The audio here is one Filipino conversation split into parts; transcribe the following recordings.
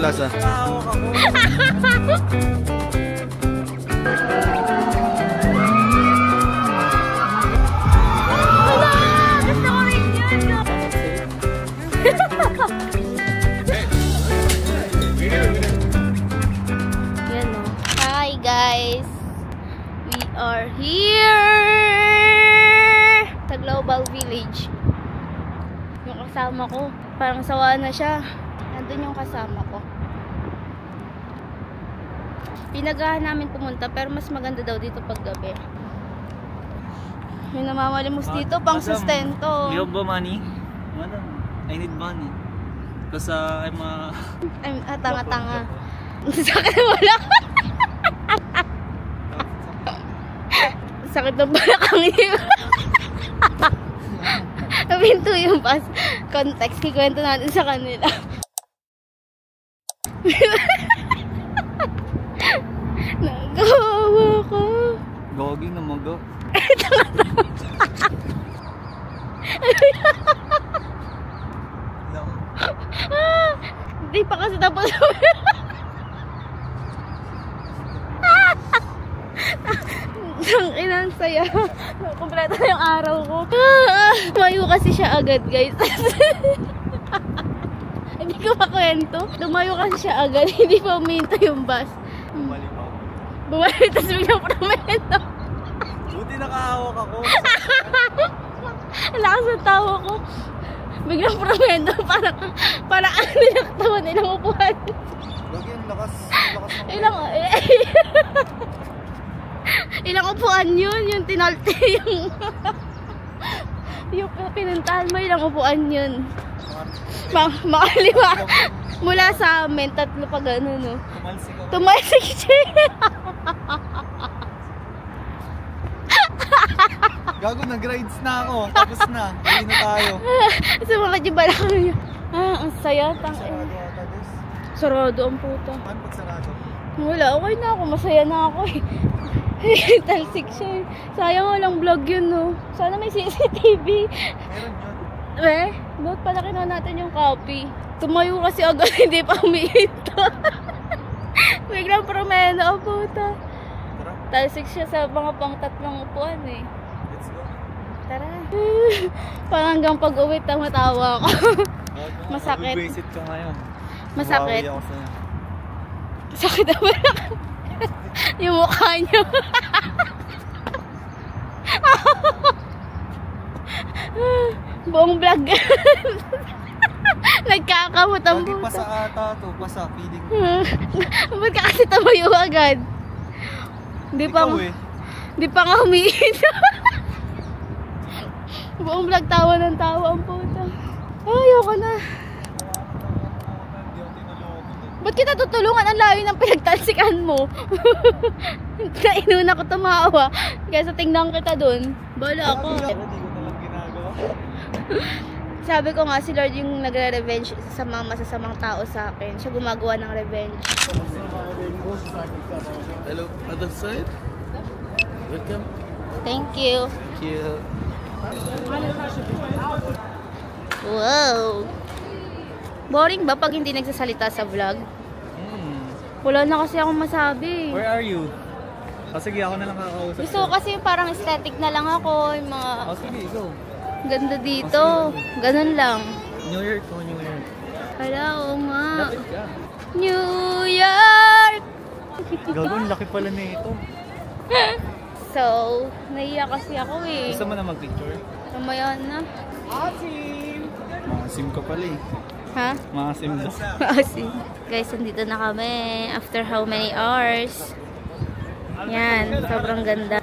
lasa? Yan o. Hi guys! We are here sa Global Village. Yung kasama ko, parang sawa na siya. Nandun yung kasama ko. Pinagahan namin pumunta pero mas maganda daw dito pag gabi. May namamalimos dito pang sustento. You have money? Madam, I need money. Because I'm tanga-tanga. Sa akin wala. Sakit ng balakang niyo. Pinto yung pas. Context, kikwento natin sa kanila. Nagawa ko. Gogi na maga. Hindi pa kasi tapos. Ang inang saya. Kompleto na yung araw ko. Tumayo kasi siya agad, guys. Hindi ko makwento. Tumayo kasi siya agad. Hindi pa uminto yung bus. Bumalik, tapos biglang promeno. Buti nakahawak ako. Lakas ng tawa ko. Biglang promeno. Parang ang nilaktawan ilang upuan. Lagi ang lakas. Ilang upuan yun. Yung tinalte yung yung pinuntahan mo, ilang upuan yun. Makalima. Mula sa amin, 3 pa gano'n, no? Tumalsik siya. Gago, nag-rides na ako. Tapos na. Hindi na tayo. Sumakit yung balakang niya. Ang saya. Sarado ang puta. Paano pag sarado? Wala, okay na ako. Masaya na ako eh. Talsik siya eh. Sayang walang vlog yun, no? Sana may CCTV. Meron yun. Ba't pala kinuha natin yung copy? Tumayo kasi agad, hindi pa umihinto. Biglang promeno ang puta. Talsik siya sa mga pang-3 upuan eh. Let's go. Tara. Parang hanggang pag-uwi matawa ako. Masakit. Mag-visit ka ngayon. Masakit. Mawawi ako sa'yo. Sakit na balak. Yung mukha niyo. Buong vlog. Nagkakamot ang Lagi puta. pasa ata to. Pasa, feeling. Ba't ka kasi tumayo agad? Di pa nga humihinto. Buong vlog tawa ng tawa ang puta. Ayoko na. Ba't kita tutulungan? Ang layo ng pinagtalsikan mo. Inuna ko tumawa. Kaya tingnan kita dun. Bala ako. Hindi ko nalang ginagawa. Sabi ko nga si Lord yung nagre-revenge sa mga masasamang tao sa akin. Siya gumagawa ng revenge. Hello, other side. Welcome. Thank you. Thank you. Wow. Boring ba pag hindi nagsasalita sa vlog? Wala na kasi akong masabi. Where are you? Sige, ako na lang kakausap. Gusto ko kasi parang aesthetic na lang ako. Yung mga Sige, go. ganda dito. Ganun lang. New York o New York? Hala, oo nga. Lapit ka. New York! Gago, ang laki pala na ito. So, naiya kasi ako eh. Gusto mo na mag-picture? Mamaya na. Asim! Mga sim ka pala eh. Ha? Mga sim na. Kasi, guys, nandito na kami. After how many hours? Yan, sobrang ganda.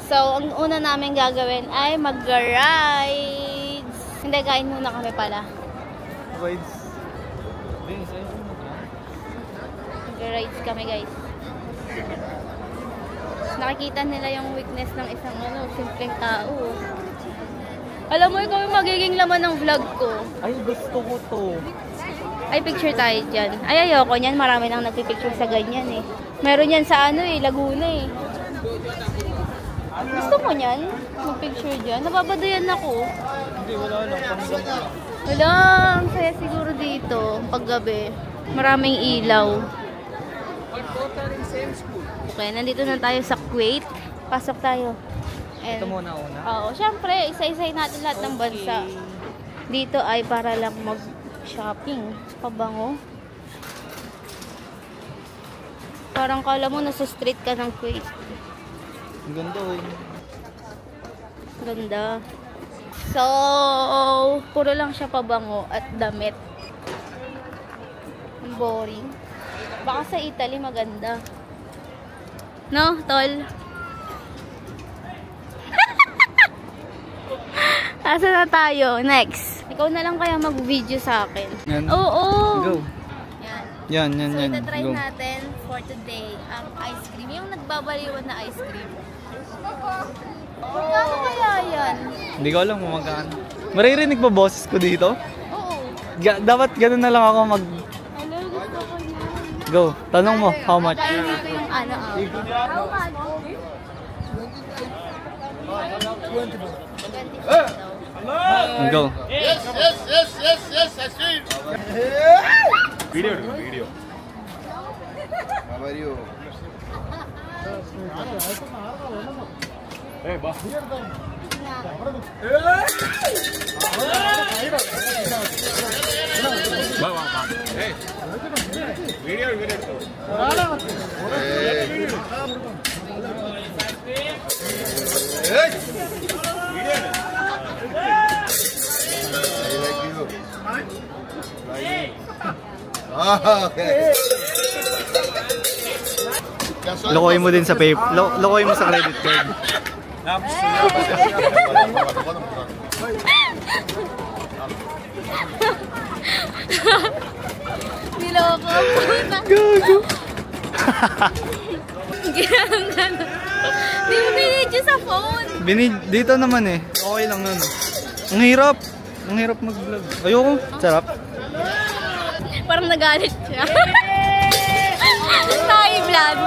So, ang una namin gagawin ay mag-rides. Hindi, kain muna kami pala. Rides. Mag-rides kami, guys. Nakikita nila yung weakness ng isang simpleng tao. Alam mo, ikaw yung magiging laman ng vlog ko. Ay, gusto ko to. Ay, picture tayo dyan. Ay, ayoko niyan. Marami nang nagpipicture sa ganyan eh. Meron yan sa Laguna eh. Gusto mo niyan? Mag-picture dyan? Nababadoyan ako. Hindi, wala lang. Panggang. Wala, ang saya siguro dito. Paggabi. Maraming ilaw. Okay, nandito na tayo sa Kuwait. Pasok tayo. Ito muna una. Oo, syempre, isa-isay natin lahat ng bansa. Dito ay para lang mag-shopping. Pabango. Parang kala mo nasa street ka ng Kuwait. Ang ganda eh. Ganda. So, puro lang siya pabango at damit. Ang boring. Baka sa Italy maganda. No, tol? Asa na tayo? Next. Ikaw na lang kaya mag-video sa akin. Yan. Oo. Go. Yan. Yan. So, itatry Go. natin for today ang ice cream. Yung nagbabaliwan na ice cream. Magkano kaya yan? Hindi ko alam kung magkano. Maririnig ba boses ko dito? Oo. Dapat ganun na lang ako mag... Hello, gusto ko yan. Go. Tanong mo, how much? Kaya dito yung ano. How much? 25 daw. Go. Yes, ice cream. Video. How are you? Hey, boss. Hey. Video. Okay. Lokohin mo din sa pay. Lokohin mo sa credit card. Niloko ko na. Gago. Ginaganon. Di mo binidyo sa phone. Dito naman eh. Okay lang nun. Ang hirap. Ang hirap mag-vlog. Ayoko. Sarap. Parang nagalit siya. Tayo vlog.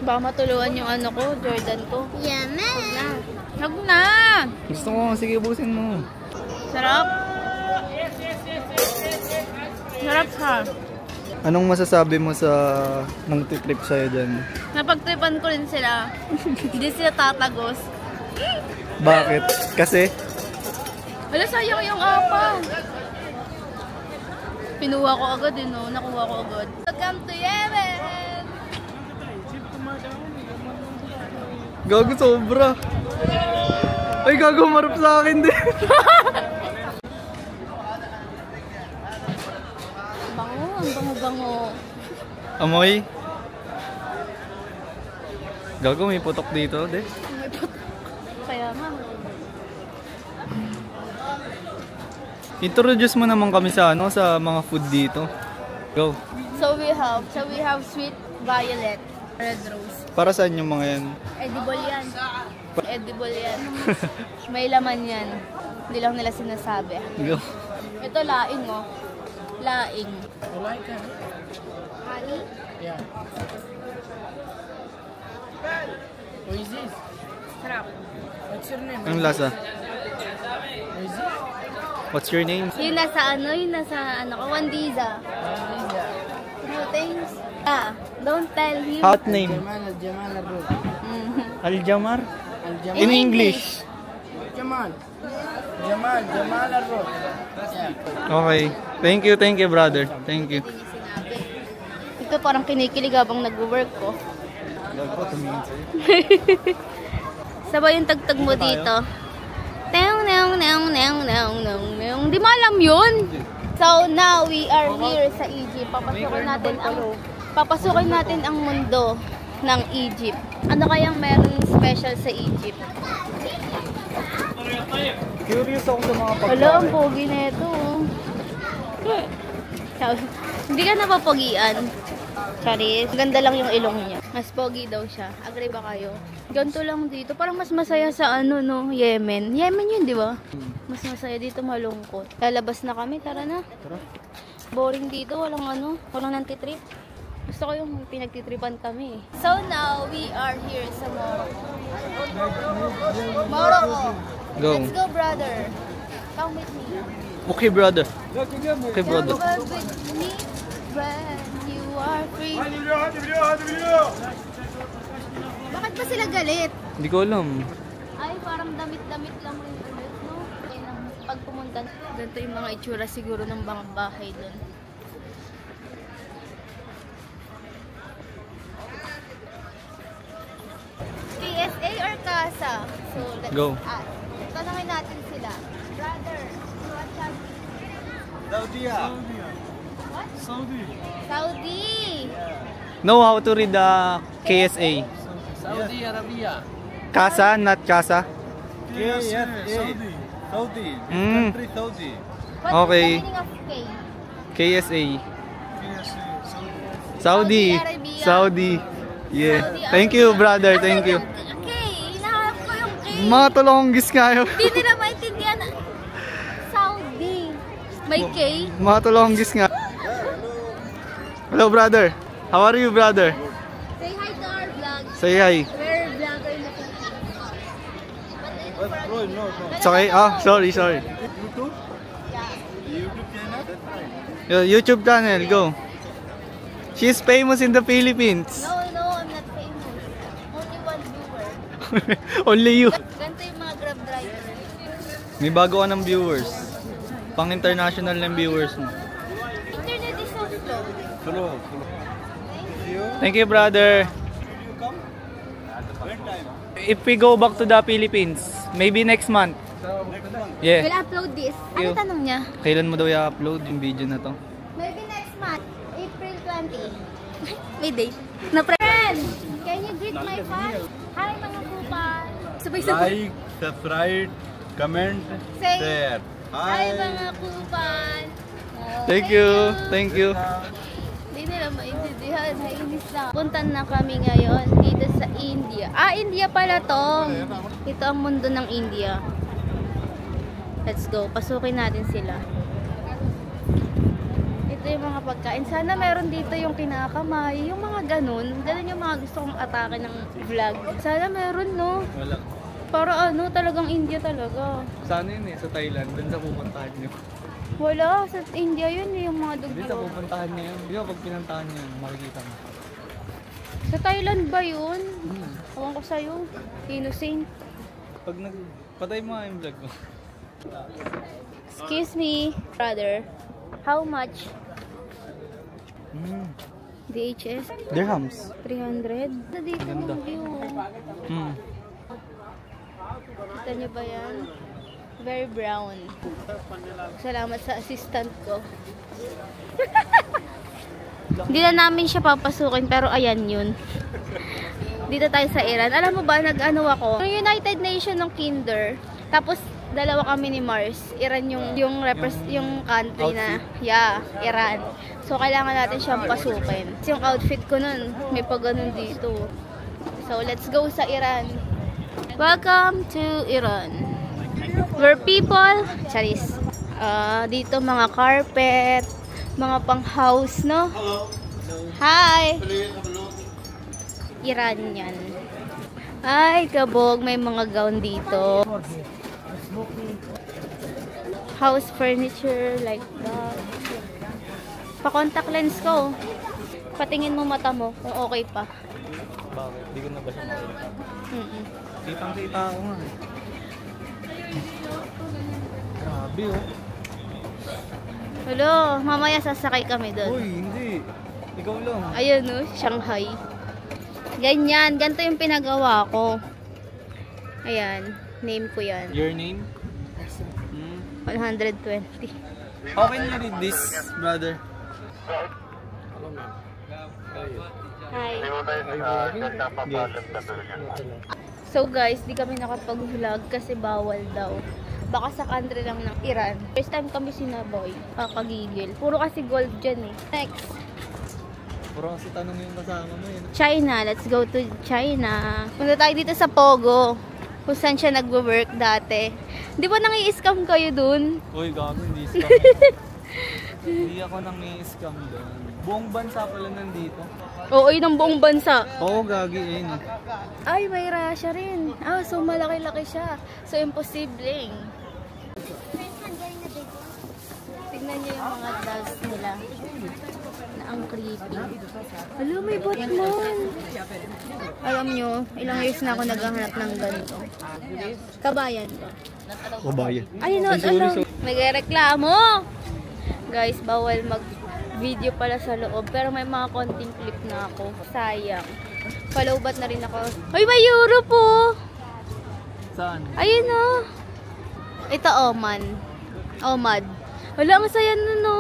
Baka matuluan yung ano ko, Jordan ko. Yaman. Huwag na. Gusto ko. Sige, busin mo. Sarap. Sarap ha. Anong masasabi mo sa nang trip sa'yo dyan? Napagtripan ko rin sila. Hindi sila tatagos. Bakit? Kasi? Wala, sayang yung apa. Pinuha ko agad eh, no? Nakuha ko agad. Welcome to Yemen! Gago sobra. Ay, gago marap sa akin din. Bango, ang bango-bango. Amoy. Gago, may putok dito, de. May putok. Kaya nga. Introduce mo naman kami sa ano, sa mga food dito. Go. So we have sweet violet, red rose. Para saan yung mga yan? Edible yan. Edible yan. May laman yan. Hindi lang nila sinasabi. Go. Ito laing, oh. Laing. Honey? Yeah. Who is this? Sarap. What's your name? Anong lasa? What's your name? Yung nasa ko, Wandiza. No thanks. Don't tell him. Hot name? Jamal Arroz. Aljamar? Jamal. In English. Jamal Arroz. Okay. Thank you brother. Thank you. Ito parang kinikilig habang nag-work ko. Gago, tumingin sa'yo. Sabay yung tagtag mo dito. Di mo alam yun. So now we are here sa Egypt. Papasukin natin ang mundo ng Egypt. Ano kayang meron special sa Egypt? Curious ako sa mga Wala, ang pogi na ito. Hindi ka napapogian. Charis. Ganda lang yung ilong niya. Mas pogi daw siya. Agree ba kayo? Ganto lang dito. Parang mas masaya sa ano, no? Yemen. Yemen yun, di ba? Mas masaya dito, malungkot. Lalabas na kami. Tara na. Tara. Boring dito. Walang ano. Walang nantitrip. Gusto ko yung pinagtitripan kami. So now, we are here sa Morocco. Morocco. Go. Let's go, brother. Come with me. Okay brother. Okay brother. Come with me. when you are free. Bakit ba sila galit? Hindi ko alam. Ay, parang damit-damit lang rin ulit, no? Kaya nang pag pumunta, ganito yung mga itsura siguro ng mga bahay doon. KSA or Casa? So, let's Go. ask. Tanungin natin sila. Brother, what country? Saudi. What? Saudi. Saudi! Know how to read the KSA. Saudi Arabia. Casa, not Casa. KSA. Saudi. Mm. Country Saudi. What Okay. is the meaning of K? KSA. KSA. Saudi. Arabia. Saudi. Yeah. Saudi Thank you, Arabia. brother. Thank you. K! Hinahanap ko yung K. Mga tulonggis kayo. Hindi nila maintindihan. Saudi. May K? Mga tulonggis nga. Hello, brother. How are you, brother? Say hi to our vlog. Say hi. We're vlogger na No. It's okay. Oh, sorry. YouTube? Yeah. YouTube channel? That's right. Your YouTube channel, go. She's famous in the Philippines. No, I'm not famous. Only one viewer. Only you. Ganito yung mga grab driver. May bago ka ng viewers. Pang international ng viewers mo. Internet is so slow. Hello. Thank you, brother. When time? If we go back to the Philippines, maybe next month. Next month. Yeah. We'll upload this. Ano You. tanong niya? Kailan mo daw i-upload yung video na to? Maybe next month. April 20. May date. Na friend! Can you greet my fans? Hi mga kupal! Sabay-sabay. Like, subscribe, comment, Say, share. hi mga kupal! Oh, Thank you. Thank you. Hindi nila maintindihan. Nainis na. Punta na kami ngayon dito sa India. India pala to. Ito ang mundo ng India. Let's go. Pasukin natin sila. Ito yung mga pagkain. Sana meron dito yung kinakamay. Yung mga ganun. Ganun yung mga gusto kong atake ng vlog. Sana meron, no? Wala. Para ano, talagang India talaga. Sana yun sa Thailand. Dun sa pupuntahan nyo. Wala. Sa India yun yung mga Hindi sa dugyo. pupuntahan nyo yun. Di ba pag pinuntahan nyo yun, makikita mo. Sa Thailand ba yun? Ewan ko sa'yo. Innocent. Pag patay mo nga yung vlog mo. Excuse me, brother. How much? DHS? Dirhams. 300? Na dito Ganda. ng view. Kita niyo ba yan? Very brown. Salamat sa assistant ko. Hindi na namin siya papasukin pero ayan yun. Dito tayo sa Iran. Alam mo ba, nag-ano ako? Yung United Nations ng Kinder. Tapos dalawa kami ni Mars. Iran yung country na, yeah, Iran. So kailangan natin siyang pasukin. Yung outfit ko nun, may pag ganun dito. So let's go sa Iran. Welcome to Iran. Where people, charis. Dito mga carpet, mga pang house, no? Hi! Iran yan. Ay, kabog, may mga gown dito. House furniture, like that. Pa-contact lens ko. Patingin mo mata mo kung okay pa. Bakit? Di ko na ba siya makita? Kitang-kita ako nga. Grabe oh. Hello, mamaya sasakay kami doon. Uy, hindi. Ikaw lang. Ayun no, Shanghai. Ganyan, ganito yung pinagawa ko. Ayan, name ko yan. Your name? 120. How can you read this, brother? Hi. Yeah. So guys, di kami nakapag-vlog kasi bawal daw. Baka sa country lang ng Iran. First time kami sinaboy. Kakagigil. Puro kasi gold dyan eh. Next. Puro kasi tanong yung kasama mo yun. China. Let's go to China. Punta tayo dito sa Pogo. Kung saan siya nagwo-work dati. Di ba nang-i-scam kayo dun? Uy, gago, hindi scam. Hindi ako nang-i-scam doon. Buong bansa pala nandito. Oo, yun ang buong bansa. Oo, gagi, ayun. Ay, may Russia rin. So malaki-laki siya. So, imposibleng. Tignan niyo yung mga dolls nila. Na ang creepy. Hello, may Batman. Alam niyo, ilang years na ako naghahanap ng ganito. Kabayan ko. Kabayan. Ay, no, nagreklamo. Guys, bawal mag-video pala sa loob. Pero may mga konting clip na ako. Sayang. Palaubat na rin ako. Ay, may euro po. Saan? Ayun o. Ito, Oman. Omad. Wala, ang saya na, no.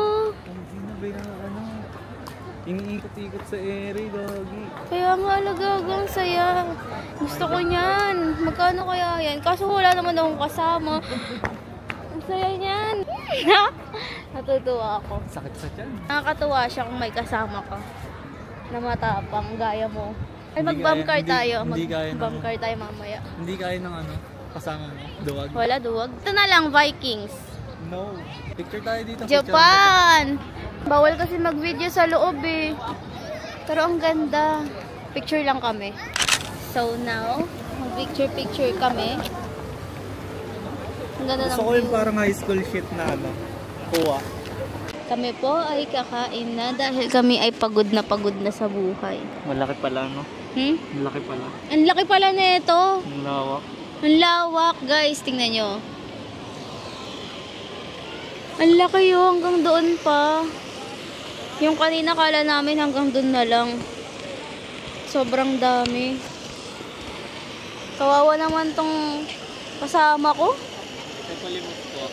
Iniikot-ikot sa area, gagi. Kaya nga, alagagang saya. Gusto ko niyan. Magkano kaya yan? Kaso wala naman akong kasama. Ang saya niyan. Natutuwa ako. Sakit sa tiyan. Nakakatuwa siya kung may kasama ka. Na matapang, gaya mo. Ay, Hindi mag-bump car kaya- tayo. hindi kaya Mag-bump ng- car tayo mamaya. Hindi kaya ng ano, kasama mo. Duwag. Wala, duwag. Ito na lang, Vikings. No. Picture tayo dito. Japan! Bawal kasi mag-video sa loob eh. Pero ang ganda. Picture lang kami. So now, mag-picture-picture kami. Ang ganda ng Gusto ko yung parang high school shit na ano. Kuha. Kami po ay kakain na dahil kami ay pagod na sa buhay. Malaki pala, no? Malaki pala. Ang laki pala nito. Ang lawak. Ang lawak, guys. Tingnan nyo. Ang laki yun. Hanggang doon pa. Yung kanina kala namin hanggang doon na lang. Sobrang dami. Kawawa naman tong kasama ko. May palimot po.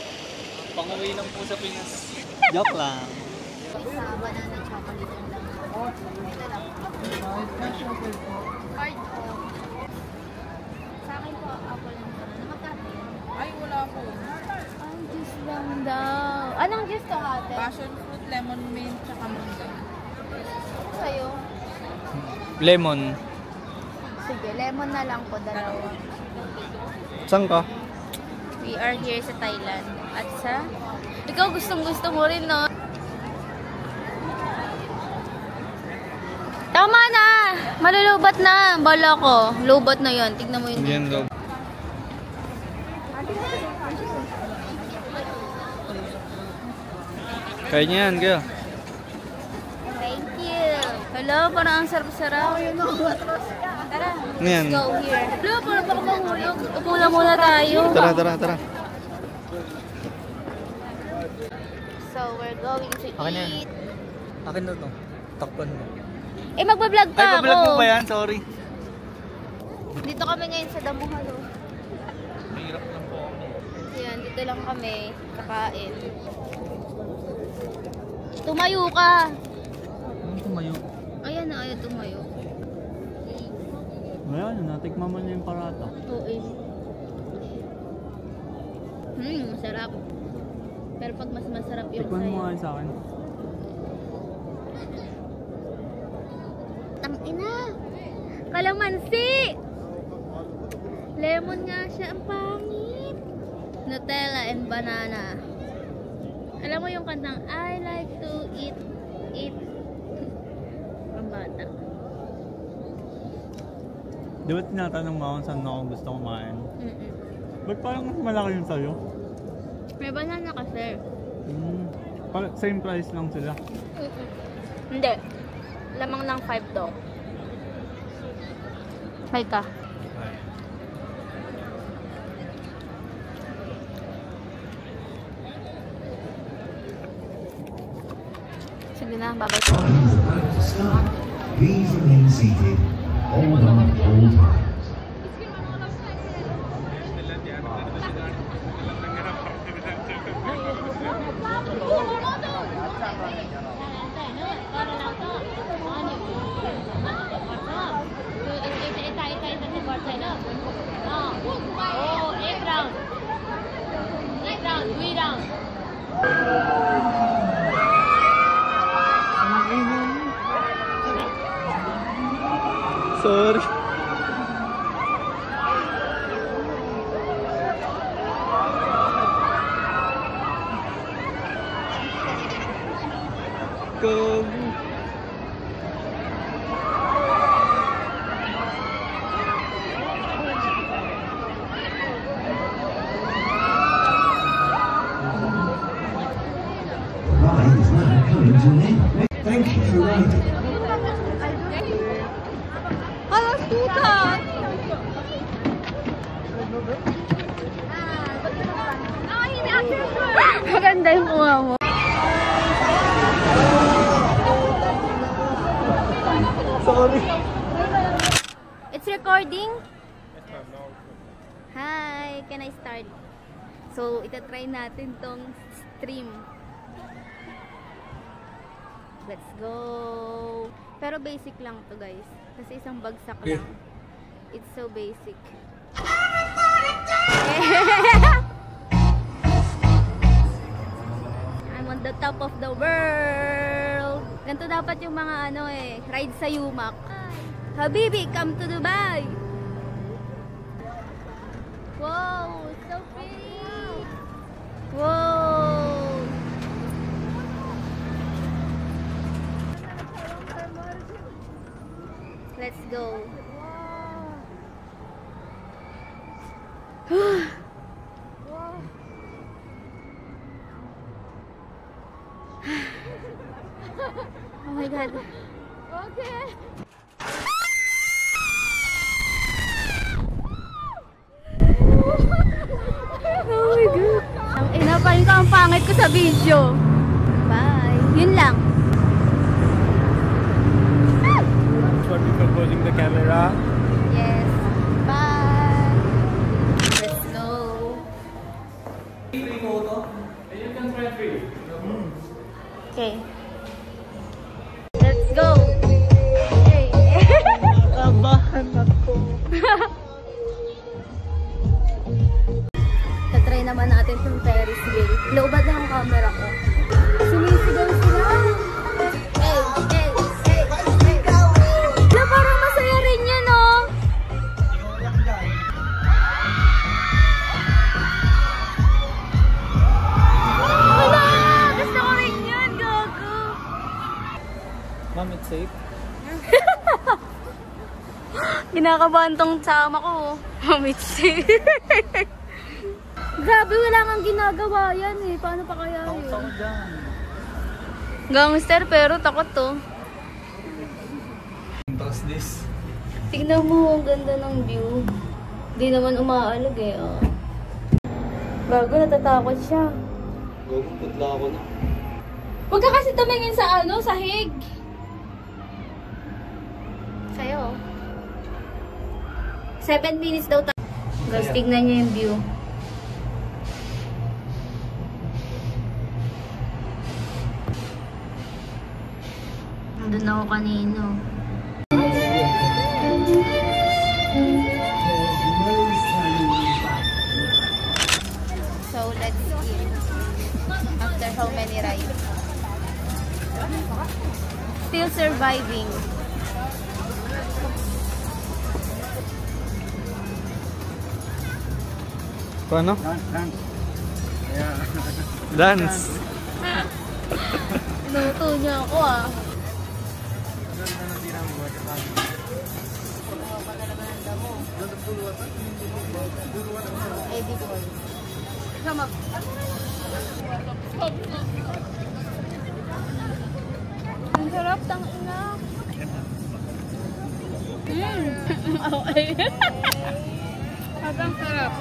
Panguwi lang po sa Pinas. Joke lang. Kasama na ng chocolate lang. Ito lang. Card. Sa akin po, apple and banana. Magkano yun? Ay, wala po. Ang juice lang daw. Anong juice to, ate? Passion fruit, lemon mint, tsaka mangga. Sa'yo? Lemon. Sige, lemon na lang po, dalawa. Saan ka? We are here sa Thailand. At sa... Ikaw gustong-gusto mo rin, no? Tama na! Malulubat na! Bala ko. Lubat na yon. Tignan mo yun. Yan daw. Kaya niya yan, kaya. Thank you. Hello, parang ang sarap-sarap. Tara, Ngayon. let's go here. Hello, parang baka mahulog. Upo na muna tayo. Tara. So, we're going to Akin na yan. eat. Akin na to. Takpan mo. Eh, magbablog pa Ay, ako. pablog mo ba yan? Sorry. Dito kami ngayon sa Damuhalo. Mahirap lang po ako. Yan, dito lang kami. Kakain. Tumayo ka. Ano tumayo? Ayan na, ayaw tumayo. Ngayon, natikman mo niya yung parata. Oo eh. Masarap. Pero pag mas masarap yung Tikman mo nga sa'yo. yun sa akin. Tangina! Kalamansi! Lemon nga siya. Ang pangit. Nutella and banana. Alam mo yung kantang I like to eat ang bata. Di ba tinatanong mo kung saan ako gusto kumain? Ba't parang mas malaki yung sa'yo? May banana kasi. Same price lang sila. Hindi. Lamang ng 5 to. May ka. Sige na, babay ko. Stop. Please remain seated. Hold on all times. Sorry. Go. ride is now coming to an end. Thank you for riding. Hala, tuta! Maganda yung kuha mo. Sorry. It's recording? Hi, can I start? So, itatry natin tong stream. Let's go! Pero basic lang to guys. Kasi isang bagsak lang. It's so basic. I'm on the top of the world! Ganito dapat yung mga ride sa Yumak. Habibi, come to Dubai! Wow, it's so pretty! Wow! Let's go! Oh my God! Okay! Oh my God! Ang inapain ko ang pangit ko sa video. Bye! Yun lang. For composing the camera. Yes. Bye! Let's go! Okay. Let's go! Hey! Nakabahan ako. Tatry naman natin itong Ferris wheel. Loobad na ang camera ko. Sumisigaw sila. Hey! Hey! Hey! Hey! Wala, parang masaya rin yun, oh! Wala! Gusto ko rin yun, gago! Ma'am, it's safe? Kinakabahan tong tsama ko, oh. Mamitsi. Grabe, wala kang ginagawa yan eh. Paano pa kaya yun? Takot ako dyan. Gangster pero takot to. Tapos this. Tignan mo, ang ganda ng view. Di naman umaalag eh. Oh. Bago, natatakot siya. Gagong putla ako na. Huwag ka kasi tumingin sa sahig. Sa'yo. 7 minutes daw tayo. Guys, tignan niyo yung view. Nandun ako kanino. So, let's eat. After how many rides? Still surviving. Paano? Dance. Yeah. Dance. Inuto niya ako ah. Edit ko. Come up. Ang sarap, tang ina. Okay. Habang sarap.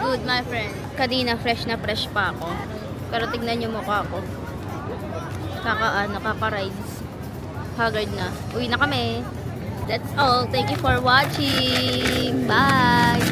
Good, my friend. Kanina fresh na fresh pa ako. Pero tignan yung mukha ko. Kaka-rides. Haggard na. Uwi na kami. That's all. Thank you for watching. Bye!